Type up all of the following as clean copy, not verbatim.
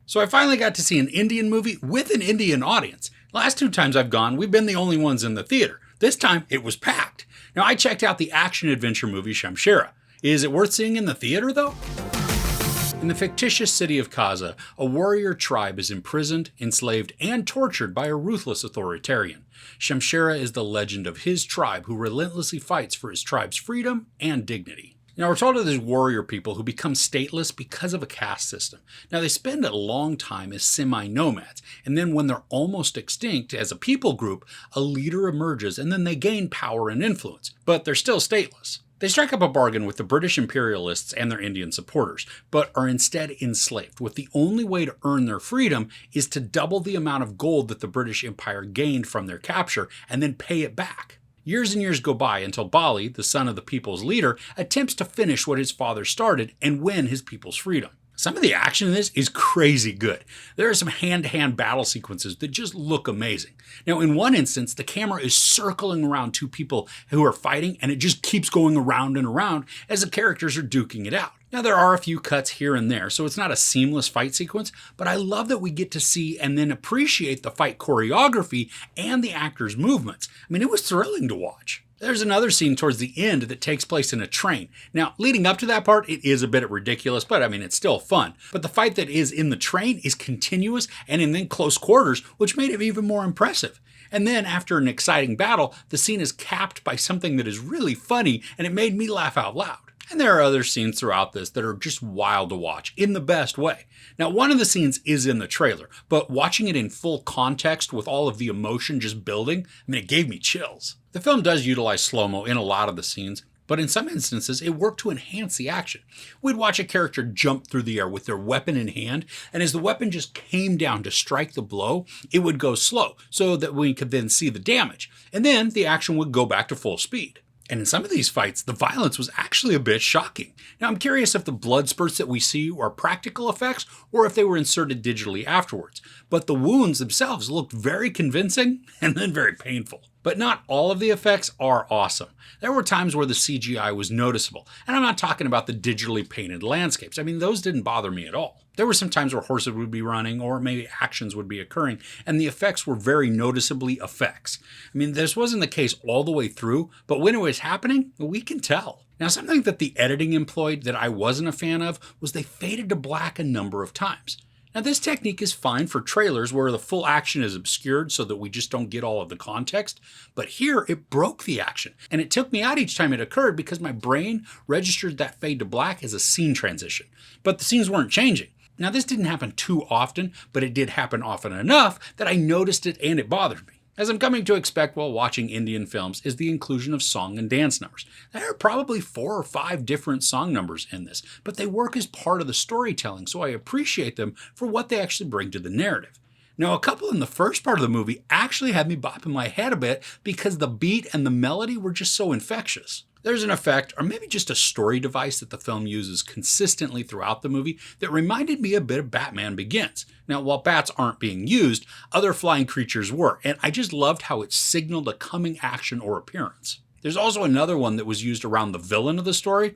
So I finally got to see an Indian movie with an Indian audience. Last two times I've gone, we've been the only ones in the theater. This time, it was packed. Now, I checked out the action-adventure movie Shamshera. Is it worth seeing in the theater, though? In the fictitious city of Kaza, a warrior tribe is imprisoned, enslaved, and tortured by a ruthless authoritarian. Shamshera is the legend of his tribe who relentlessly fights for his tribe's freedom and dignity. Now, we're told of these warrior people who become stateless because of a caste system. Now, they spend a long time as semi-nomads, and then when they're almost extinct as a people group, a leader emerges and then they gain power and influence, but they're still stateless. They strike up a bargain with the British imperialists and their Indian supporters, but are instead enslaved, with the only way to earn their freedom is to double the amount of gold that the British Empire gained from their capture and then pay it back. Years and years go by until Bali, the son of the people's leader, attempts to finish what his father started and win his people's freedom. Some of the action in this is crazy good. There are some hand-to-hand battle sequences that just look amazing. Now, in one instance, the camera is circling around two people who are fighting, and it just keeps going around and around as the characters are duking it out. Now, there are a few cuts here and there, so it's not a seamless fight sequence, but I love that we get to see and then appreciate the fight choreography and the actors' movements. I mean, it was thrilling to watch. There's another scene towards the end that takes place in a train. Now, leading up to that part, it is a bit ridiculous, but I mean, it's still fun. But the fight that is in the train is continuous and in then close quarters, which made it even more impressive. And then, after an exciting battle, the scene is capped by something that is really funny, and it made me laugh out loud. And there are other scenes throughout this that are just wild to watch, in the best way. Now, one of the scenes is in the trailer, but watching it in full context with all of the emotion just building, I mean, it gave me chills. The film does utilize slow-mo in a lot of the scenes, but in some instances, it worked to enhance the action. We'd watch a character jump through the air with their weapon in hand, and as the weapon just came down to strike the blow, it would go slow, so that we could then see the damage, and then the action would go back to full speed. And in some of these fights, the violence was actually a bit shocking. Now, I'm curious if the blood spurts that we see are practical effects or if they were inserted digitally afterwards. But the wounds themselves looked very convincing and then very painful. But not all of the effects are awesome. There were times where the CGI was noticeable, and I'm not talking about the digitally painted landscapes. I mean, those didn't bother me at all. There were some times where horses would be running or maybe actions would be occurring, and the effects were very noticeably effects. I mean, this wasn't the case all the way through, but when it was happening, we can tell. Now, something that the editing employed that I wasn't a fan of was they faded to black a number of times. Now, this technique is fine for trailers where the full action is obscured so that we just don't get all of the context, but here it broke the action, and it took me out each time it occurred because my brain registered that fade to black as a scene transition. But the scenes weren't changing. Now, this didn't happen too often, but it did happen often enough that I noticed it and it bothered me. As I'm coming to expect while watching Indian films is the inclusion of song and dance numbers. There are probably 4 or 5 different song numbers in this, but they work as part of the storytelling, so I appreciate them for what they actually bring to the narrative. Now, a couple in the first part of the movie actually had me bopping my head a bit because the beat and the melody were just so infectious. There's an effect, or maybe just a story device that the film uses consistently throughout the movie that reminded me a bit of Batman Begins. Now, while bats aren't being used, other flying creatures were, and I just loved how it signaled a coming action or appearance. There's also another one that was used around the villain of the story.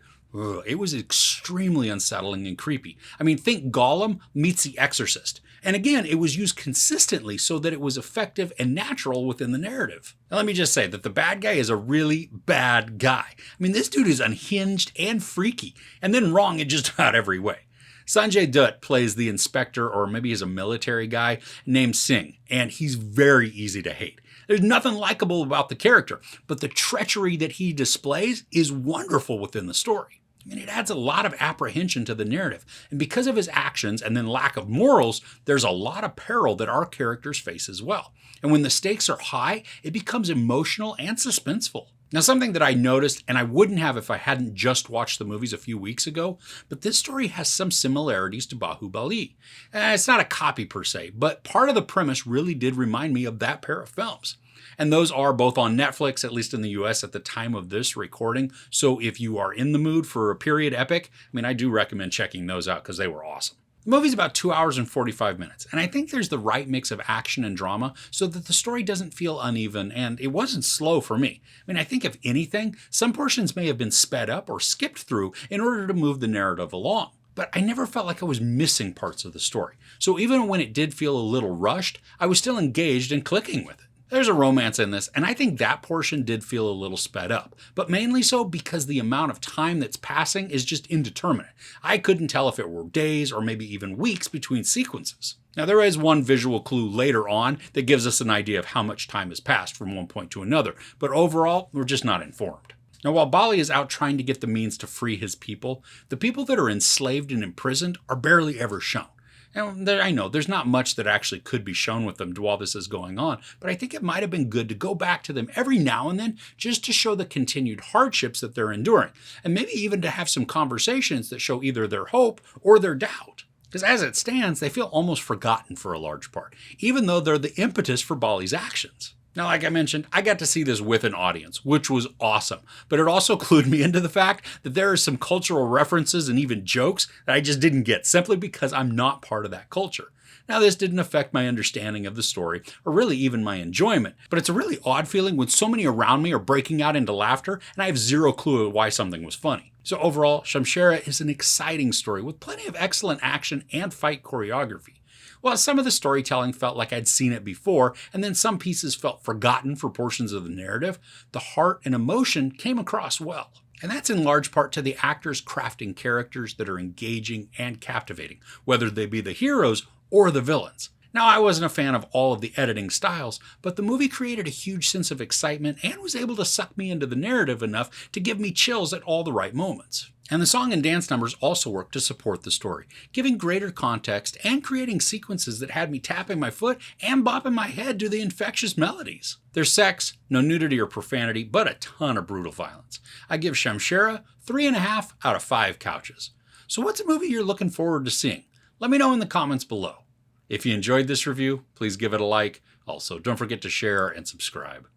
It was extremely unsettling and creepy. I mean, think Gollum meets the Exorcist. And again, it was used consistently so that it was effective and natural within the narrative. Now, let me just say that the bad guy is a really bad guy. I mean, this dude is unhinged and freaky, and then wrong in just about every way. Sanjay Dutt plays the inspector, or maybe he's a military guy, named Singh, and he's very easy to hate. There's nothing likable about the character, but the treachery that he displays is wonderful within the story. I mean, it adds a lot of apprehension to the narrative, and because of his actions and then lack of morals, there's a lot of peril that our characters face as well. And when the stakes are high, it becomes emotional and suspenseful. Now, something that I noticed, and I wouldn't have if I hadn't just watched the movies a few weeks ago, but this story has some similarities to Bahubali. It's not a copy per se, but part of the premise really did remind me of that pair of films. And those are both on Netflix, at least in the US at the time of this recording. So if you are in the mood for a period epic, I mean, I do recommend checking those out because they were awesome. The movie's about 2 hours and 45 minutes, and I think there's the right mix of action and drama so that the story doesn't feel uneven, and it wasn't slow for me. I mean, I think if anything, some portions may have been sped up or skipped through in order to move the narrative along. but I never felt like I was missing parts of the story. So even when it did feel a little rushed, I was still engaged and clicking with it. There's a romance in this, and I think that portion did feel a little sped up, but mainly so because the amount of time that's passing is just indeterminate. I couldn't tell if it were days or maybe even weeks between sequences. Now, there is one visual clue later on that gives us an idea of how much time has passed from one point to another, but overall, we're just not informed. Now, while Bali is out trying to get the means to free his people, the people that are enslaved and imprisoned are barely ever shown. And I know there's not much that actually could be shown with them while this is going on, but I think it might have been good to go back to them every now and then just to show the continued hardships that they're enduring, and maybe even to have some conversations that show either their hope or their doubt. Because as it stands, they feel almost forgotten for a large part, even though they're the impetus for Bali's actions. Now, like I mentioned, I got to see this with an audience, which was awesome, but it also clued me into the fact that there are some cultural references and even jokes that I just didn't get simply because I'm not part of that culture. Now, this didn't affect my understanding of the story, or really even my enjoyment, but it's a really odd feeling when so many around me are breaking out into laughter and I have zero clue why something was funny. So overall, Shamshera is an exciting story with plenty of excellent action and fight choreography. While some of the storytelling felt like I'd seen it before, and then some pieces felt forgotten for portions of the narrative, the heart and emotion came across well. And that's in large part to the actors crafting characters that are engaging and captivating, whether they be the heroes or the villains. Now, I wasn't a fan of all of the editing styles, but the movie created a huge sense of excitement and was able to suck me into the narrative enough to give me chills at all the right moments. And the song and dance numbers also worked to support the story, giving greater context and creating sequences that had me tapping my foot and bopping my head to the infectious melodies. There's sex, no nudity or profanity, but a ton of brutal violence. I give Shamshera 3.5 out of 5 couches. So what's a movie you're looking forward to seeing? Let me know in the comments below. If you enjoyed this review, please give it a like. Also, don't forget to share and subscribe.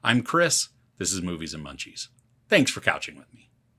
I'm Chris. This is Movies and Munchies. Thanks for couching with me.